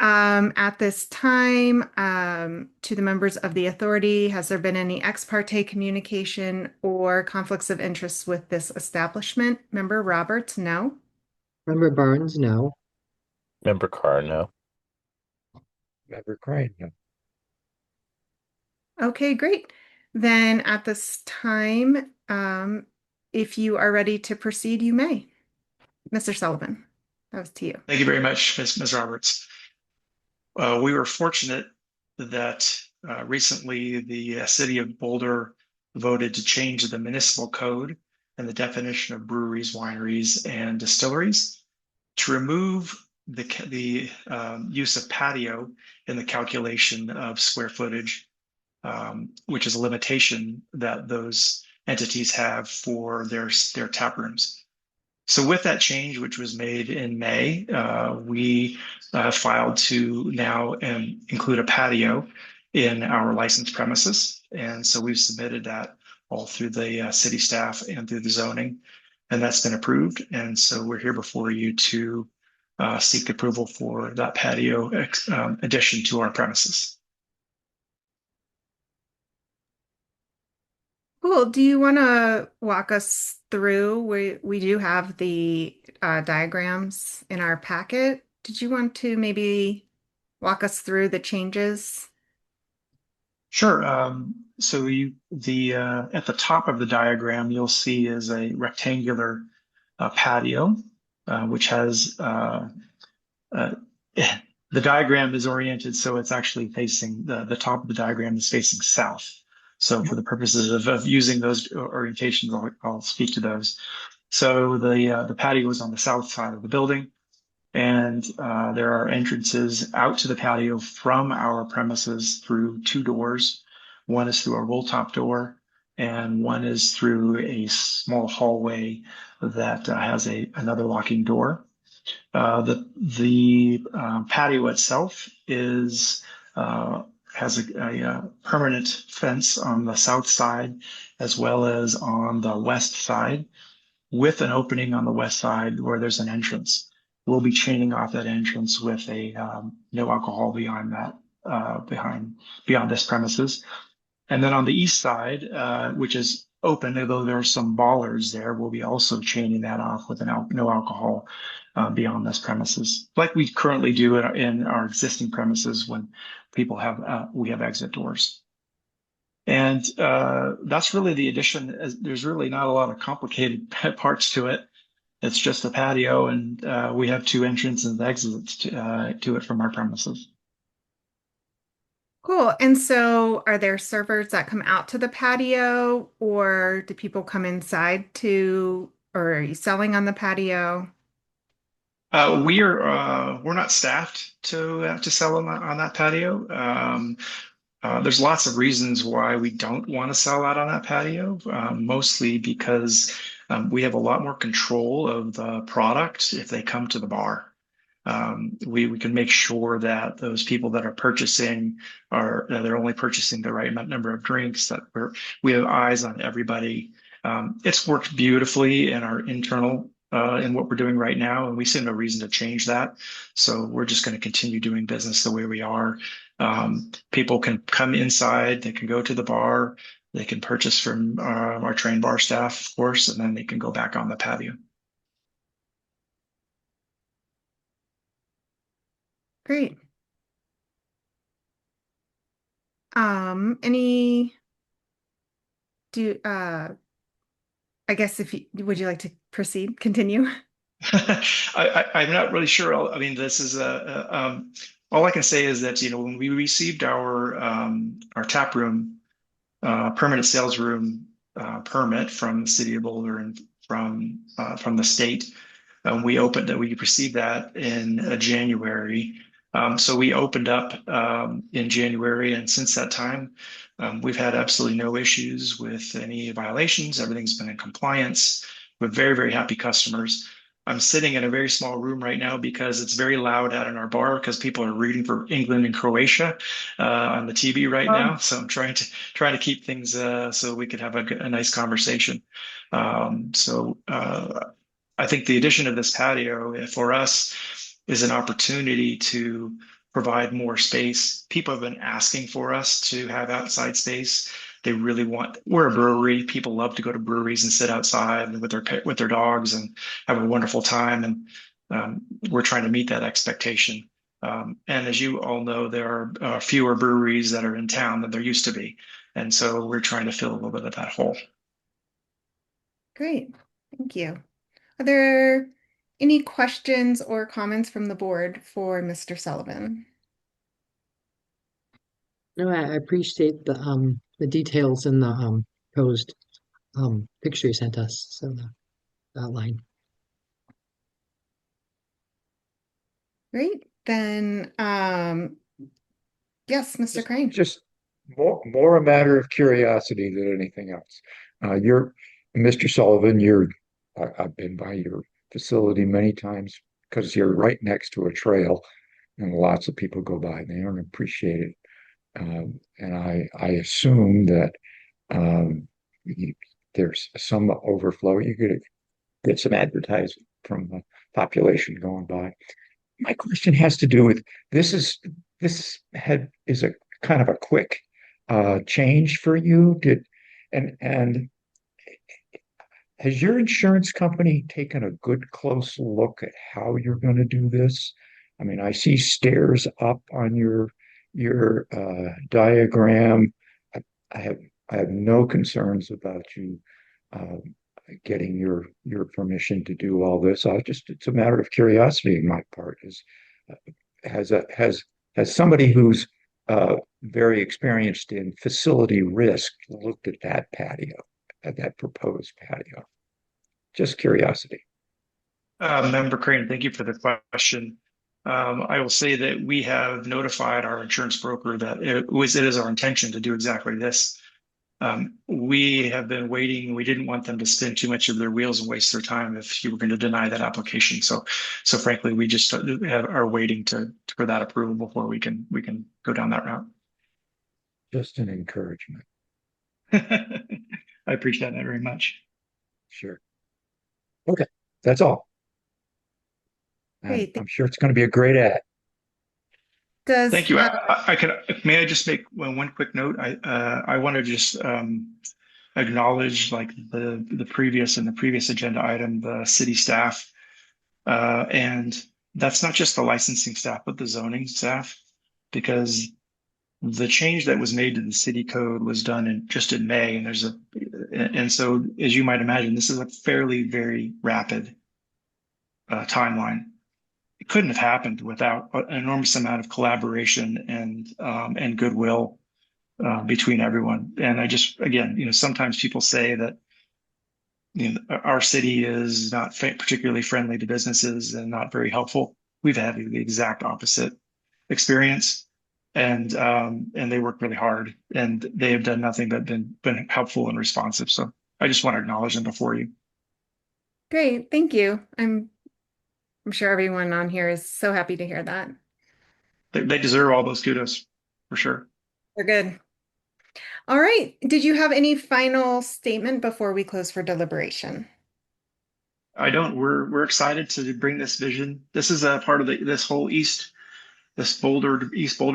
At this time, to the members of the authority, has there been any ex parte communication or conflicts of interest with this establishment? Member Roberts, no. Member Barnes, no. Member Carr, no. Member Crane, no. Okay, great. Then at this time, if you are ready to proceed, you may. Mr. Sullivan, that was to you. Thank you very much, Ms. Roberts. We were fortunate that recently the city of Boulder voted to change the municipal code and the definition of breweries, wineries, and distilleries to remove the use of patio in the calculation of square footage, which is a limitation that those entities have for their tap rooms. So with that change, which was made in May, we filed to now include a patio in our licensed premises. And so we've submitted that all through the city staff and through the zoning, and that's been approved. And so we're here before you to seek approval for that patio addition to our premises. Cool. Do you want to walk us through? We do have the diagrams in our packet. Did you want to maybe walk us through the changes? Sure. So at the top of the diagram, you'll see is a rectangular patio, which has the diagram is oriented so it's actually facing the top of the diagram is facing south. So for the purposes of using those orientations, I'll speak to those. So the patio is on the south side of the building, and there are entrances out to the patio from our premises through two doors. One is through a roll top door, and one is through a small hallway that has another locking door. The patio itself has a permanent fence on the south side as well as on the west side, with an opening on the west side where there's an entrance. We'll be chaining off that entrance with a no alcohol beyond that, beyond this premises. And then on the east side, which is open, although there are some bollards there, we'll be also chaining that off with no alcohol beyond this premises, like we currently do in our existing premises when people we have exit doors. And that's really the addition. There's really not a lot of complicated parts to it. It's just a patio, and we have two entrances and exits to it from our premises. Cool. And so are there servers that come out to the patio, or do people come inside or are you selling on the patio? We're not staffed to sell on that patio. There's lots of reasons why we don't want to sell out on that patio, mostly because we have a lot more control of the product if they come to the bar. We can make sure that those people that are purchasing they're only purchasing the right number of drinks, that we have eyes on everybody. It's worked beautifully in our internal in what we're doing right now, and we see no reason to change that. So we're just going to continue doing business the way we are. People can come inside, they can go to the bar, they can purchase from our trained bar staff, of course, and then they can go back on the patio. Great. I guess would you like to continue? I'm not really sure. I mean, this is all I can say is that, when we received our tap room, permanent sales room permit from the city of Boulder and from the state, we received that in January. So we opened up in January, and since that time, we've had absolutely no issues with any violations. Everything's been in compliance. We're very, very happy customers. I'm sitting in a very small room right now because it's very loud out in our bar because people are rooting for England and Croatia on the TV right now. So I'm trying to keep things so we could have a nice conversation. I think the addition of this patio for us is an opportunity to provide more space. People have been asking for us to have outside space. They really want, we're a brewery. People love to go to breweries and sit outside with their dogs and have a wonderful time. And we're trying to meet that expectation. And as you all know, there are fewer breweries that are in town than there used to be. And so we're trying to fill a little bit of that hole. Great. Thank you. Are there any questions or comments from the board for Mr. Sullivan? No, I appreciate the details in the posed picture you sent us. So the outline. Great. Then, yes, Mr. Crane. Just more a matter of curiosity than anything else. You're Mr. Sullivan. I've been by your facility many times because you're right next to a trail, and lots of people go by and they don't appreciate it. And I assume that there's some overflow. You could get some advertising from the population going by. My question has to do with this is a kind of a quick change for you. And has your insurance company taken a good close look at how you're going to do this? I mean, I see stairs up on your diagram. I have I have no concerns about you uh, getting your permission to do all this. It's a matter of curiosity on my part. Has somebody who's very experienced in facility risk looked at that patio, at that proposed patio? Just curiosity. Member Crane, thank you for the question. I will say that we have notified our insurance broker that it is our intention to do exactly this. We have been waiting. We didn't want them to spin too much of their wheels and waste their time if you were going to deny that application. So frankly, we just are waiting for that approval before we can go down that route. Just an encouragement. I appreciate that very much. Sure. Okay, that's all. Great. I'm sure it's going to be a great ad. Thank you. May I just make one quick note? I want to just acknowledge like the previous agenda item, the city staff, and that's not just the licensing staff, but the zoning staff, because the change that was made to the city code was done just in May, and so as you might imagine, this is a fairly very rapid timeline. It couldn't have happened without an enormous amount of collaboration and goodwill between everyone. And I just, again, sometimes people say that our city is not particularly friendly to businesses and not very helpful. We've had the exact opposite experience, and they work really hard, and they have done nothing but been helpful and responsive. So I just want to acknowledge them before you. Great, thank you. I'm sure everyone on here is so happy to hear that. They deserve all those kudos for sure. They're good. All right. Did you have any final statement before we close for deliberation? I don't. We're excited to bring this vision. This is a part of this whole East Boulder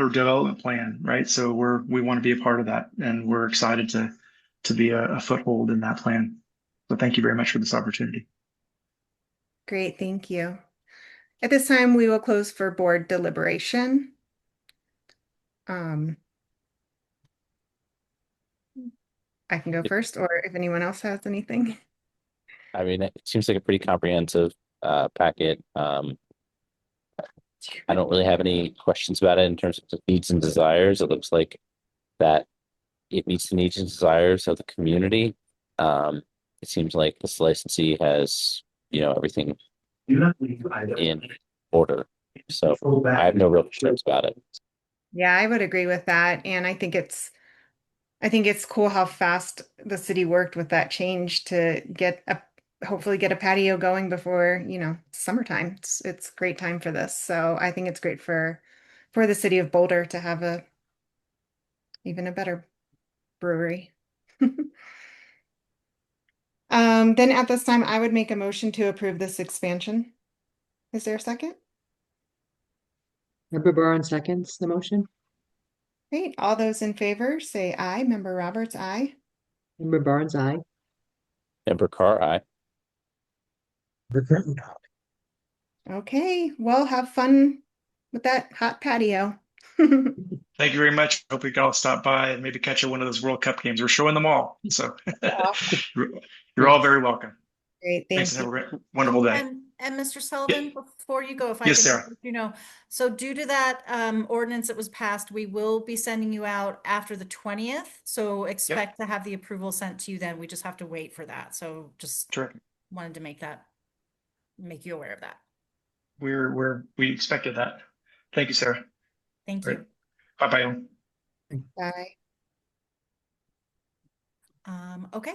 development plan, right? So we want to be a part of that, and we're excited to be a foothold in that plan. So thank you very much for this opportunity. Great, thank you. At this time, we will close for board deliberation. I can go first, or if anyone else has anything. I mean, it seems like a pretty comprehensive packet. I don't really have any questions about it in terms of the needs and desires. It looks like that it meets the needs and desires of the community. It seems like this licensee has, everything in order. So I have no real concerns about it. Yeah, I would agree with that. And I think it's cool how fast the city worked with that change to hopefully get a patio going before, summertime. It's a great time for this. So I think it's great for the city of Boulder to have even a better brewery. Then at this time, I would make a motion to approve this expansion. Is there a second? Member Barnes seconds the motion. Great. All those in favor say aye. Member Roberts, aye. Member Barnes, aye. Member Carr, aye. Okay. Well, have fun with that hot patio. Thank you very much. Hope we can all stop by and maybe catch one of those World Cup games. We're showing them all. So you're all very welcome. Great. Thanks Thank and you. have a wonderful day. And Mr. Sullivan, before you go, if I Yes, can, Sarah. so due to that ordinance that was passed, we will be sending you out after the 20th. So expect to have the approval sent to you then. We just have to wait for that. So just wanted to make you aware of that. We expected that. Thank you, Sarah. Thank you. Bye-bye. Bye. Okay,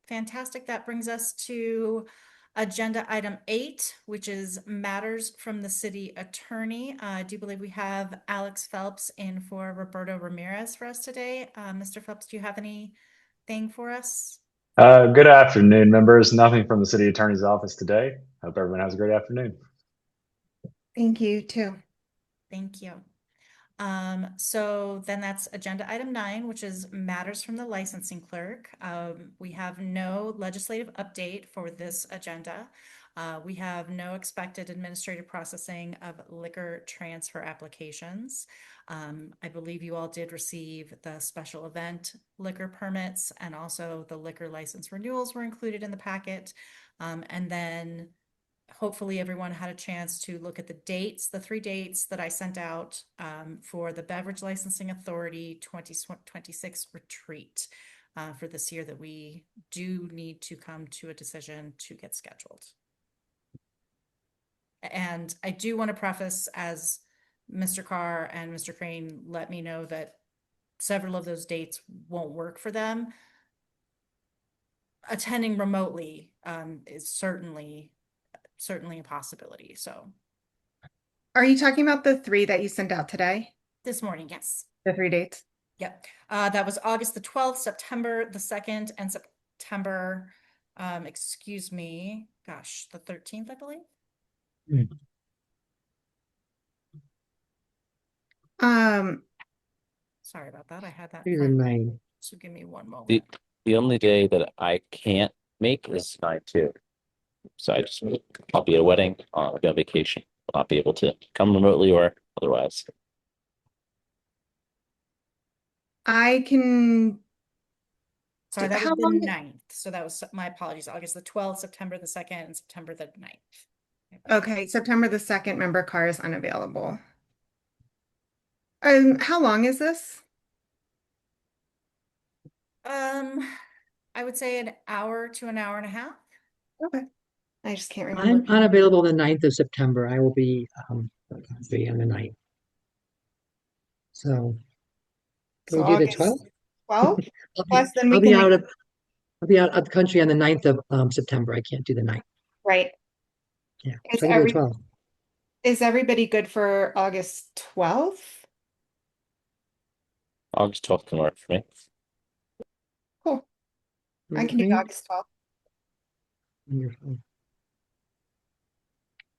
fantastic. That brings us to agenda item 8, which is matters from the city attorney. I do believe we have Alex Phelps in for Roberto Ramirez for us today. Mr. Phelps, do you have anything for us? Good afternoon, members. Nothing from the city attorney's office today. Hope everyone has a great afternoon. Thank you too. Thank you. So then that's agenda item 9, which is matters from the licensing clerk. We have no legislative update for this agenda. We have no expected administrative processing of liquor transfer applications. I believe you all did receive the special event liquor permits, and also the liquor license renewals were included in the packet. And then hopefully everyone had a chance to look at the 3 dates that I sent out for the Beverage Licensing Authority 2026 retreat for this year that we do need to come to a decision to get scheduled. And I do want to preface, as Mr. Carr and Mr. Crane let me know that several of those dates won't work for them. Attending remotely is certainly a possibility. So Are you talking about the 3 that you sent out today? this morning, yes. The 3 dates? Yep. That was August the 12th, September the 2nd, and September, excuse me, gosh, the 13th, I believe. Sorry about that. I had that. So give me one moment. The only day that I can't make is 9/2. So I'll be at a wedding, I'll be on vacation. I'll not be able to come remotely or otherwise. I can. Sorry, that How was the long? 9th. So that was my apologies. August the 12th, September the 2nd, and September the 9th. Okay, September the 2nd, member Carr is unavailable. How long is this? I would say an hour to an hour and a half. Okay. I just can't remember. I'm unavailable the 9th of September. I will be on the 9th. So can we do the 12th? 12? Plus, then we I'll be can out make. of the country on the 9th of September. I can't do the 9th. Right. Yeah. Is So I can do the 12th. Is everybody good for August 12th? August 12th can work for me. Cool. I can do August 12th. Wonderful.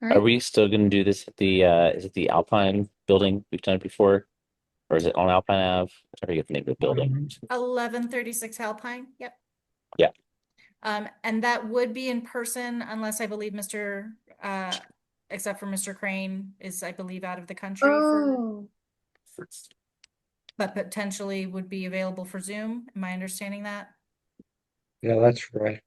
All Are right. we still going to do this at the is it the Alpine building we've done it before? Or is it on Alpine Ave? I forget the name of the building. 1136 Alpine. Yep. Yeah. And that would be in person unless I believe except for Mr. Crane is, I believe, out of the country but potentially would be available for Zoom. Am I understanding that? Yeah, that's right.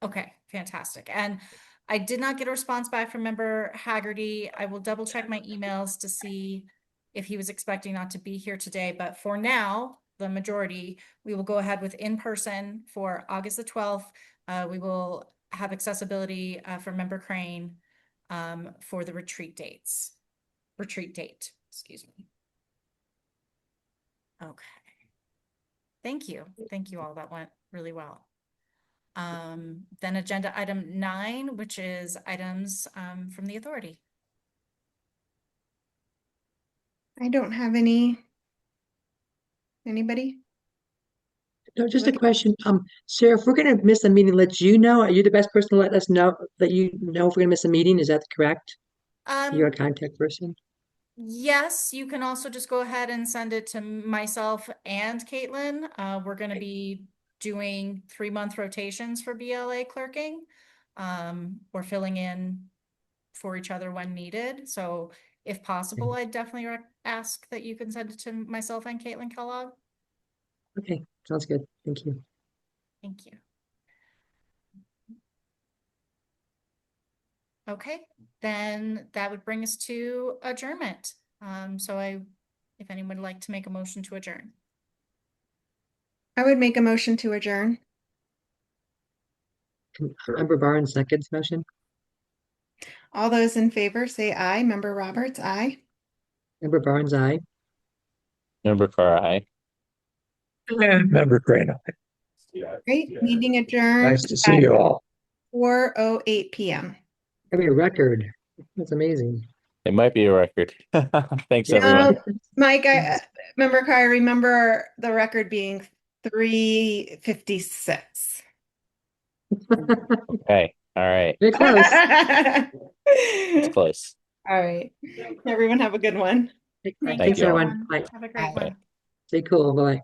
Okay, fantastic. And I did not get a response back from member Haggerty. I will double check my emails to see if he was expecting not to be here today, but for now, the majority, we will go ahead with in person for August the 12th. We will have accessibility for member Crane for the retreat dates. retreat date, excuse me. Okay. Thank you. Thank you all. That went really well. Then agenda item 9, which is items from the authority. I don't have any. Anybody? No, just a question. Sarah, if we're gonna miss a meeting, let you know. Are you the best person to let us know that you know if we're gonna miss a meeting? Is that correct? You're a contact person? Yes, you can also just go ahead and send it to myself and Caitlin. We're going to be doing 3-month rotations for BLA clerking. We're filling in for each other when needed. So if possible, I'd definitely ask that you can send it to myself and Caitlin Kellogg. Okay, sounds good. Thank you. Thank you. Okay, then that would bring us to adjournment. If anyone would like to make a motion to adjourn. I would make a motion to adjourn. Member Barnes, seconds motion. All those in favor say aye. Member Roberts, aye. Member Barnes, aye. Member Carr, aye. And Member Crane. Great. Meeting adjourned Nice to see at you all. 4:08 p.m. That'd be a record. That's amazing. It might be a record. Thanks, You everyone. know, Mike, Member Carr, I remember the record being 3:56. Okay. All right. Very close. It's close. All right. Everyone have a good one. Thank Thank you, you all. everyone. Bye. Have a great Bye. one. Stay cool. Bye.